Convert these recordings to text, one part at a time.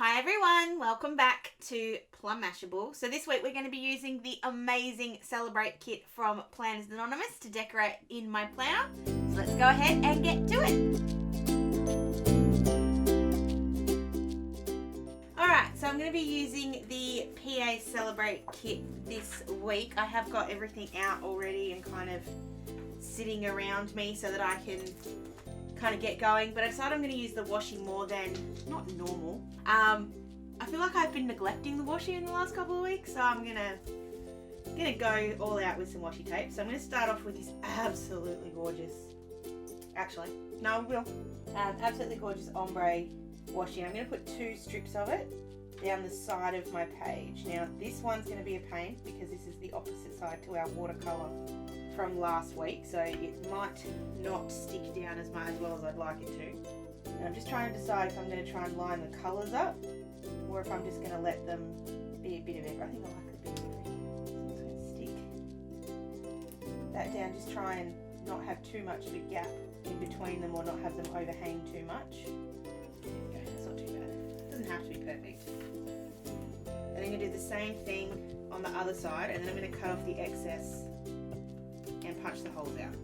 Hi everyone, welcome back to Plum Mashable. So this week we're going to be using the amazing Celebrate kit from Planners Anonymous to decorate in my planner. So let's go ahead and get to it. Alright, so I'm going to be using the PA Celebrate kit this week. I have got everything out already and kind of sitting around me so that I can kind of get going, but I decided I'm going to use the washi more than not normal. I feel like I've been neglecting the washi in the last couple of weeks, so I'm gonna go all out with some washi tape. So I'm going to start off with this absolutely gorgeous, absolutely gorgeous ombre washi. I'm going to put 2 strips of it down the side of my page. Now this one's going to be a pain because this is the opposite side to our watercolour from last week, so it might not stick down as well as I'd like it to. And I'm just trying to decide if I'm going to try and line the colours up or if I'm just going to let them be a bit of everything. I think I like a bit of everything. So I'm just going to stick that down, just try and not have too much of a gap in between them or not have them overhang too much. There we go, that's not too bad. It doesn't have to be perfect. And then I'm going to do the same thing on the other side, and then I'm going to cut off the excess and punch the holes out.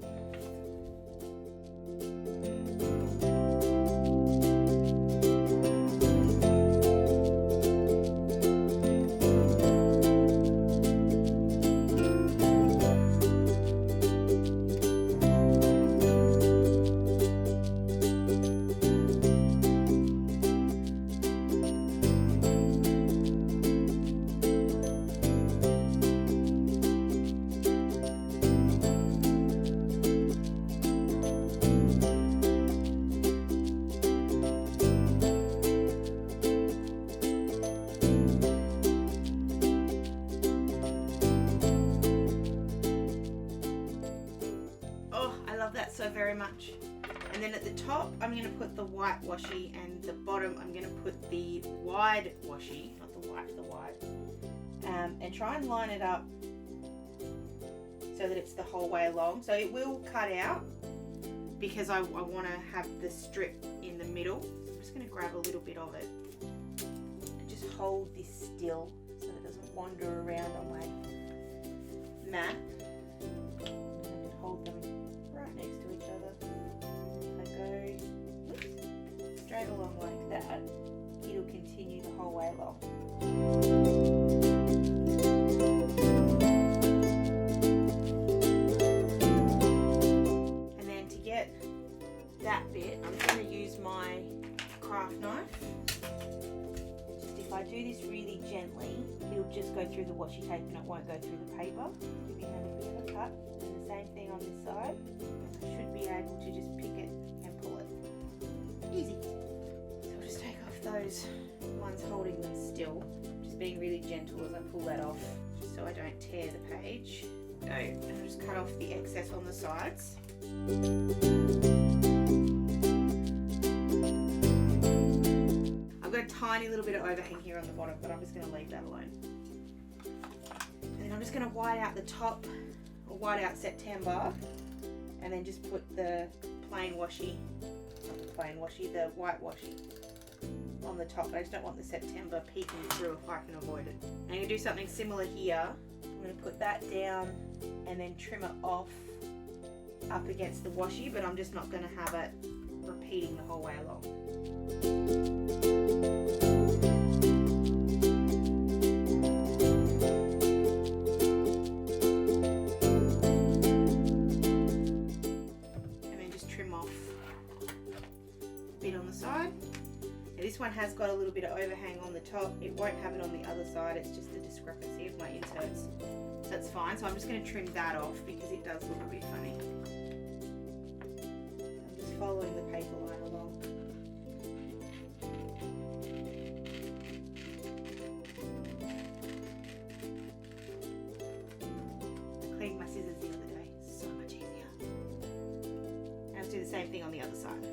That so very much. And then at the top I'm going to put the white washi, and the bottom I'm going to put the wide washi, not the white, the wide, and try and line it up so that it's the whole way along. So it will cut out because I want to have the strip in the middle. So I'm just going to grab a little bit of it and just hold this still so that it doesn't wander around on my mat. And hold them right next to each other. If I go straight along like that, it'll continue the whole way along. And then to get that bit, I'm going to use my craft knife. Just if I do this really gently, it'll just go through the washi tape and it won't go through the paper. If you have a bit of a cut. And the same thing on this side. I should be able to just pick it and pull it. Easy. So I'll just take off those ones holding them still. Just being really gentle as I pull that off, just so I don't tear the page. So, and I'll just cut off the excess on the sides. I've got a tiny little bit of overhang here on the bottom, but I'm just going to leave that alone. And then I'm just going to white out the top, or white out September, and then just put the plain washi, not the plain washi, the white washi on the top. But I just don't want the September peeking through if I can avoid it. And I'm going to do something similar here. I'm going to put that down and then trim it off up against the washi, but I'm just not going to have it repeating the whole way along. This one has got a little bit of overhang on the top. It won't have it on the other side. It's just the discrepancy of my inserts. So that's fine. So I'm just going to trim that off because it does look a bit funny. I'm just following the paper line along. I cleaned my scissors the other day. So much easier. And let's do the same thing on the other side.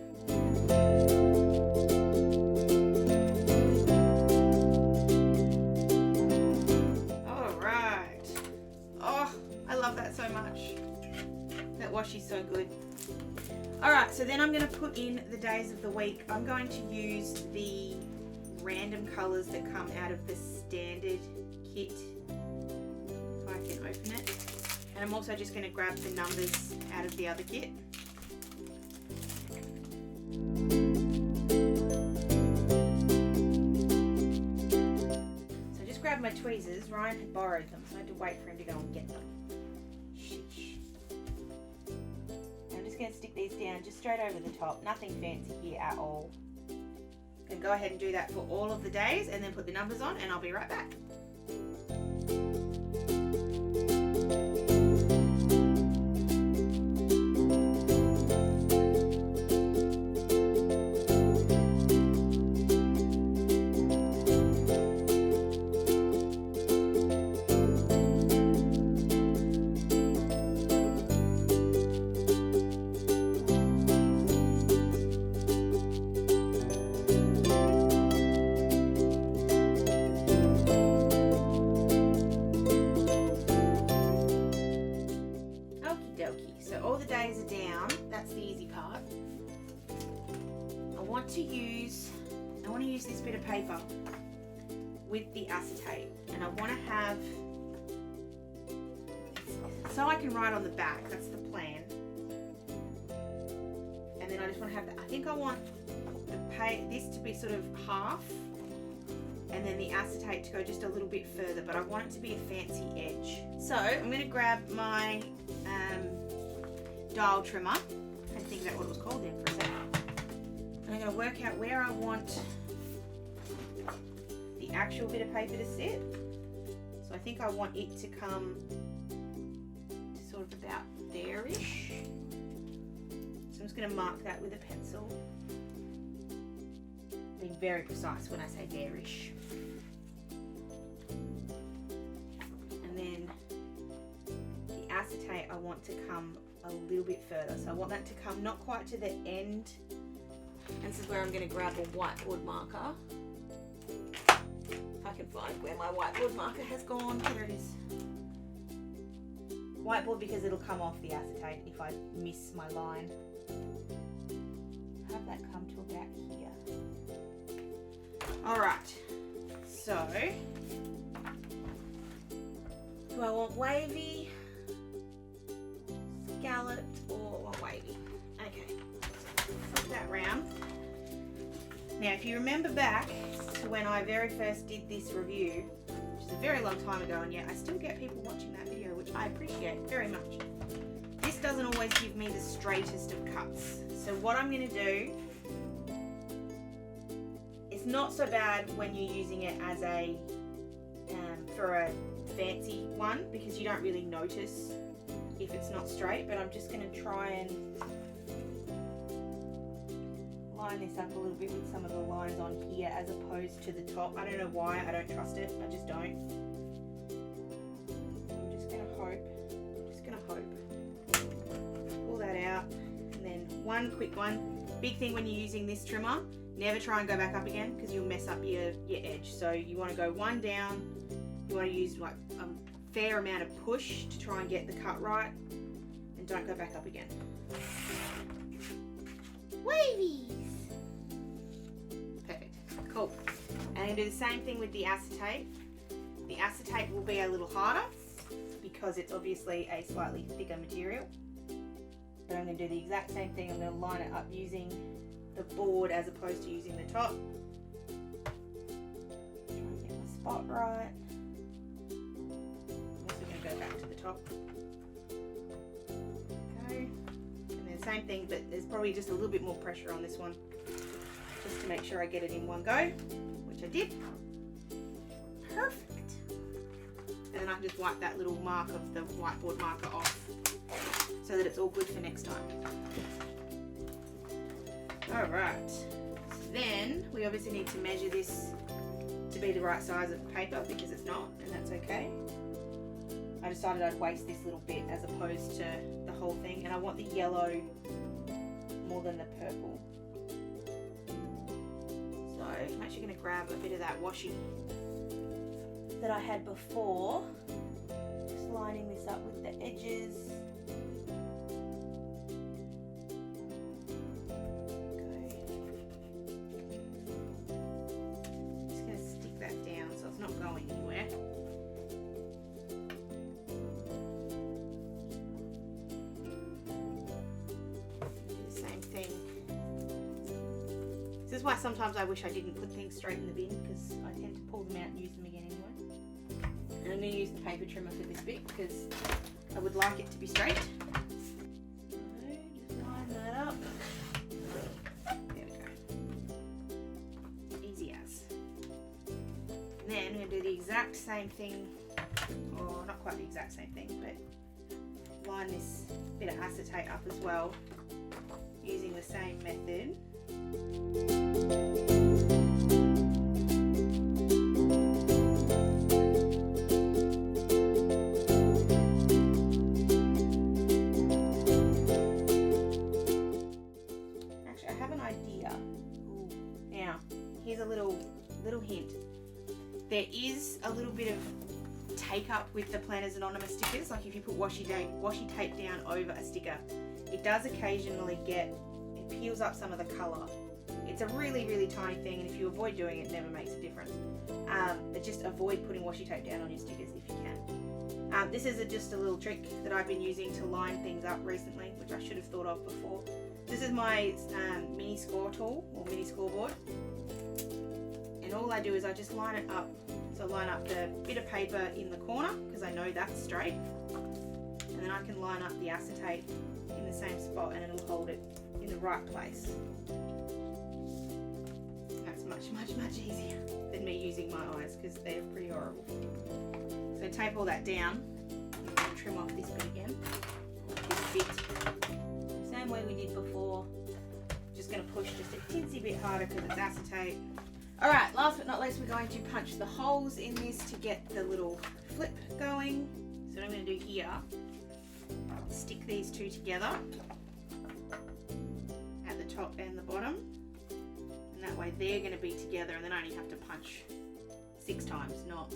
So much. That washi's so good. Alright, so then I'm going to put in the days of the week. I'm going to use the random colours that come out of the standard kit, if I can open it. And I'm also just going to grab the numbers out of the other kit. So I just grabbed my tweezers. Ryan had borrowed them, so I had to wait for him to go and get them. Sheesh. I'm just going to stick these down just straight over the top. Nothing fancy here at all. I'm going to go ahead and do that for all of the days and then put the numbers on, and I'll be right back. So all the days are down. That's the easy part. I want to use this bit of paper with the acetate, and I want to have, so I can write on the back. That's the plan. And then I just want to have that. I think I want this to be sort of half, and then the acetate to go just a little bit further, but I want it to be a fancy edge. So I'm going to grab my dial trimmer. I had to think about what it was called then for a second. And I'm going to work out where I want the actual bit of paper to sit. So I think I want it to come to sort of about there-ish. So I'm just going to mark that with a pencil. Being very precise when I say there-ish. And then the acetate I want to come a little bit further. So I want that to come not quite to the end. And this is where I'm going to grab a whiteboard marker. If I can find where my whiteboard marker has gone. There it is. Whiteboard, because it'll come off the acetate if I miss my line. Have that come to about here. Alright, so do I want wavy, scalloped, or want wavy? Okay, flip that round. Now if you remember back to when I very first did this review, which is a very long time ago, and yet I still get people watching that video, which I appreciate very much. This doesn't always give me the straightest of cuts. So what I'm going to do, it's not so bad when you're using it as a for a fancy one, because you don't really notice if it's not straight, but I'm just going to try and line this up a little bit with some of the lines on here as opposed to the top. I don't know why, I don't trust it, I just don't. I'm just going to hope. Pull that out, and then one quick one. Big thing when you're using this trimmer, never try and go back up again because you'll mess up your edge. So you want to go one down, you want to use like a fair amount of push to try and get the cut right, and don't go back up again. Wavies! Perfect, cool. And I'm going to do the same thing with the acetate. The acetate will be a little harder because it's obviously a slightly thicker material. But I'm going to do the exact same thing. I'm going to line it up using the board as opposed to using the top. Try and get my spot right. I'm also going to go back to the top. Okay. And then same thing, but there's probably just a little bit more pressure on this one, just to make sure I get it in one go, which I did. Perfect. And then I can just wipe that little mark of the whiteboard marker off, so that it's all good for next time. Alright, so then we obviously need to measure this to be the right size of paper, because it's not, and that's okay. I decided I'd waste this little bit as opposed to the whole thing, and I want the yellow more than the purple. So I'm actually going to grab a bit of that washi that I had before, just lining this up with the edges. why sometimes I wish I didn't put things straight in the bin, because I tend to pull them out and use them again anyway. And I'm going to use the paper trimmer for this bit because I would like it to be straight. So just line that up. There we go. Easy as. And then we're going to do the exact same thing, or not quite the exact same thing, but line this bit of acetate up as well using the same method. Actually, I have an idea. Ooh. Now, here's a little hint. There is a little bit of take up with the Planners Anonymous stickers. Like if you put washi tape down over a sticker, it does occasionally it peels up some of the colour. It's a really, really tiny thing, and if you avoid doing it, it never makes a difference. But just avoid putting washi tape down on your stickers if you can. This is just a little trick that I've been using to line things up recently, which I should have thought of before. This is my mini score tool, or mini scoreboard. And all I do is I just line it up. So line up the bit of paper in the corner, because I know that's straight. And then I can line up the acetate in the same spot, and it'll hold it in the right place. That's much easier than me using my eyes, because they're pretty horrible. So tape all that down, and trim off this bit again, this bit. Same way we did before, just going to push just a tinsy bit harder because it's acetate. Alright, last but not least, we're going to punch the holes in this to get the little flip going. So what I'm going to do here, stick these two together at the top and the bottom, and that way they're going to be together, and then I only have to punch 6 times, not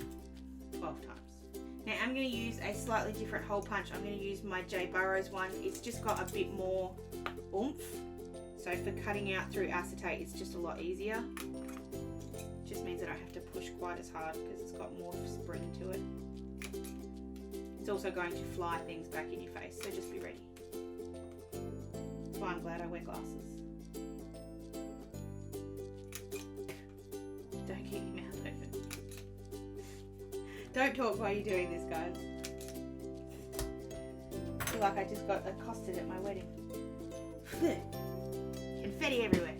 12 times. Now I'm going to use a slightly different hole punch. I'm going to use my J. Burrows one. It's just got a bit more oomph, so for cutting out through acetate it's just a lot easier. Just means that I have to push quite as hard because it's got more spring to it. It's also going to fly things back in your face, so just be ready. That's why I'm glad I wear glasses. Don't keep your mouth open. Don't talk while you're doing this, guys. I feel like I just got accosted at my wedding. Confetti everywhere.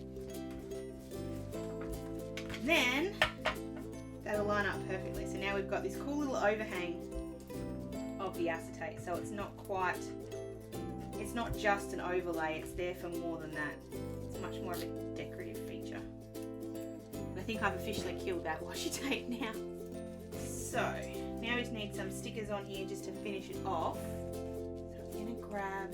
Then that'll line up perfectly. So now we've got this cool little overhang of the acetate. So it's not just an overlay, it's there for more than that. It's much more of a decorative feature. I think I've officially killed that washi tape now. So now we just need some stickers on here just to finish it off. So I'm gonna grab,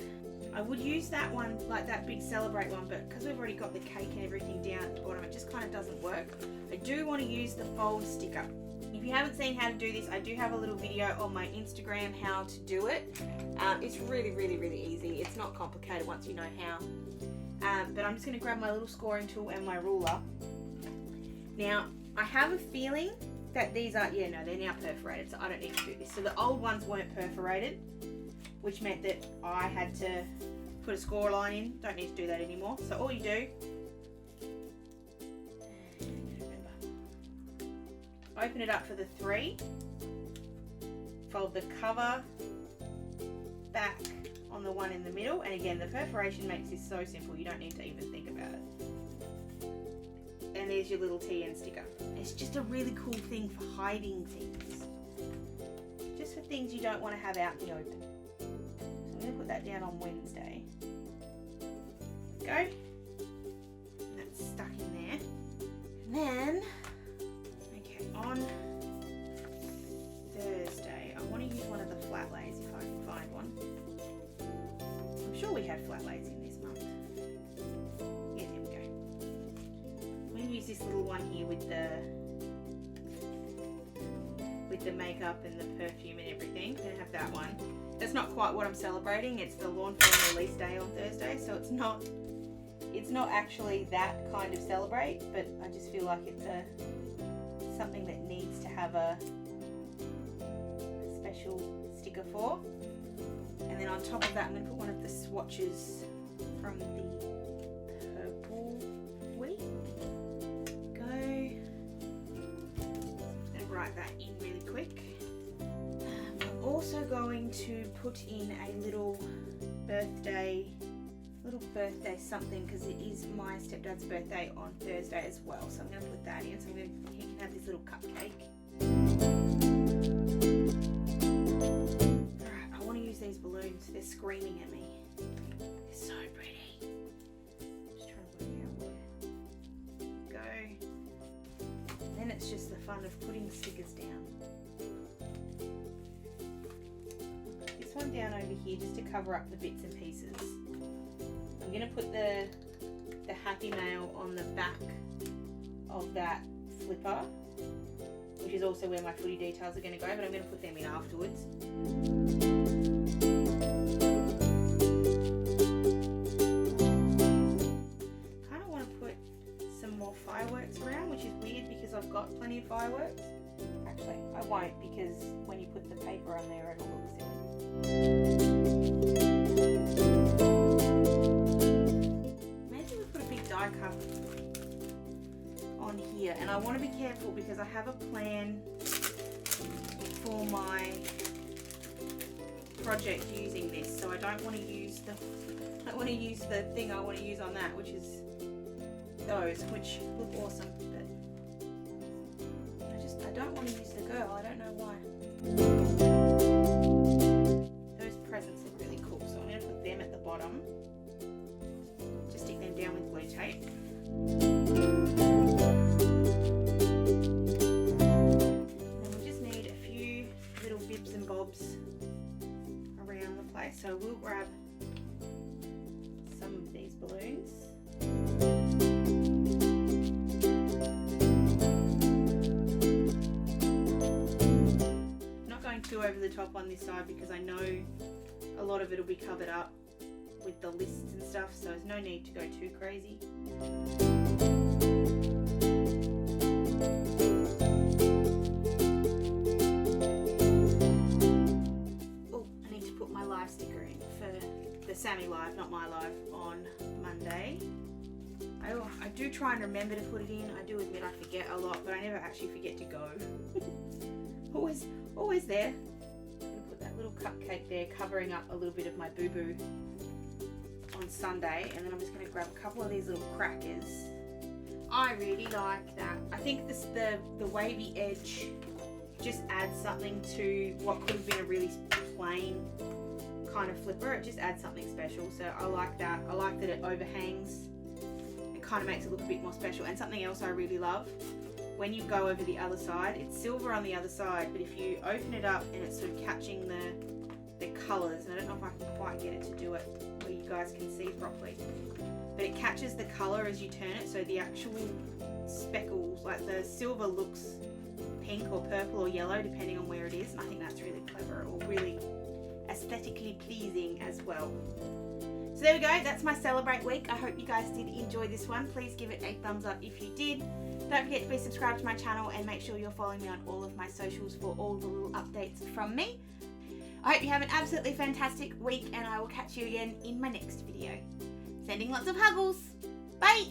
I would use that one, like that big Celebrate one, but because we've already got the cake and everything down at the bottom, it just kind of doesn't work. I do want to use the fold sticker. If you haven't seen how to do this, I do have a little video on my Instagram how to do it. It's really, really, really easy. It's not complicated once you know how. But I'm just going to grab my little scoring tool and my ruler. Now, I have a feeling that these are, yeah, no, they're now perforated, so I don't need to do this. So the old ones weren't perforated, which meant that I had to put a score line in. Don't need to do that anymore. So all you do, open it up for the 3, fold the cover back on the one in the middle, and again the perforation makes this so simple you don't need to even think about it. And there's your little TN sticker. It's just a really cool thing for hiding things, just for things you don't want to have out in the open. So I'm going to put that down on Wednesday. There we go. That's stuck in there. And then on Thursday, I want to use one of the flat lays if I can find one. I'm sure we had flat lays in this month. Yeah, there we go. I'm going to use this little one here with the makeup and the perfume and everything. I'm going to have that one. That's not quite what I'm celebrating. It's the lawn film release day on Thursday, so it's not actually that kind of celebrate, but I just feel like it's something that needs to have a special sticker for. And then on top of that, I'm going to put one of the swatches from the Purple Week. write that in really quick. I'm also going to put in a little birthday something, because it is my stepdad's birthday on Thursday as well. So I'm going to put that in. So he can have this little cupcake. Alright, I want to use these balloons. They're screaming at me. They're so pretty. Just trying to work out where. Go. Then it's just the fun of putting stickers down. This one down over here just to cover up the bits and pieces. I'm going to put the happy mail on the back of that flipper, which is also where my footy details are going to go, but I'm going to put them in afterwards. Kind of want to put some more fireworks around, which is weird because I've got plenty of fireworks. Actually, I won't, because when you put the paper on there it'll look silly. Die cut on here, and I want to be careful because I have a plan for my project using this, so I don't want to use the thing I want to use on that, which is those, which look awesome, but I don't want to use the girl. I don't know why. Those presents look really cool, so I'm going to put them at the bottom. Stick them down with blue tape. And we just need a few little bibs and bobs around the place. So we'll grab some of these balloons. I'm not going too over the top on this side because I know a lot of it will be covered up with the lists and stuff, so there's no need to go too crazy. Oh, I need to put my live sticker in for the Sammy live, not my live, on Monday. I do try and remember to put it in. I do admit I forget a lot, but I never actually forget to go. always there. I'm gonna put that little cupcake there, covering up a little bit of my boo-boo on Sunday, and then I'm just going to grab a couple of these little crackers. I really like that. I think the wavy edge just adds something to what could have been a really plain kind of flipper. It just adds something special, so I like that. I like that it overhangs. It kind of makes it look a bit more special. And something else I really love, when you go over the other side, it's silver on the other side, but if you open it up and it's sort of catching the colours, and I don't know if I can quite get it to do it where you guys can see properly, but it catches the colour as you turn it, so the actual speckles, like the silver, looks pink or purple or yellow depending on where it is, and I think that's really clever, or really aesthetically pleasing as well. So there we go, that's my Celebrate week. I hope you guys did enjoy this one. Please give it a thumbs up if you did. Don't forget to be subscribed to my channel, and make sure you're following me on all of my socials for all the little updates from me. I hope you have an absolutely fantastic week, and I will catch you again in my next video. Sending lots of huggles. Bye!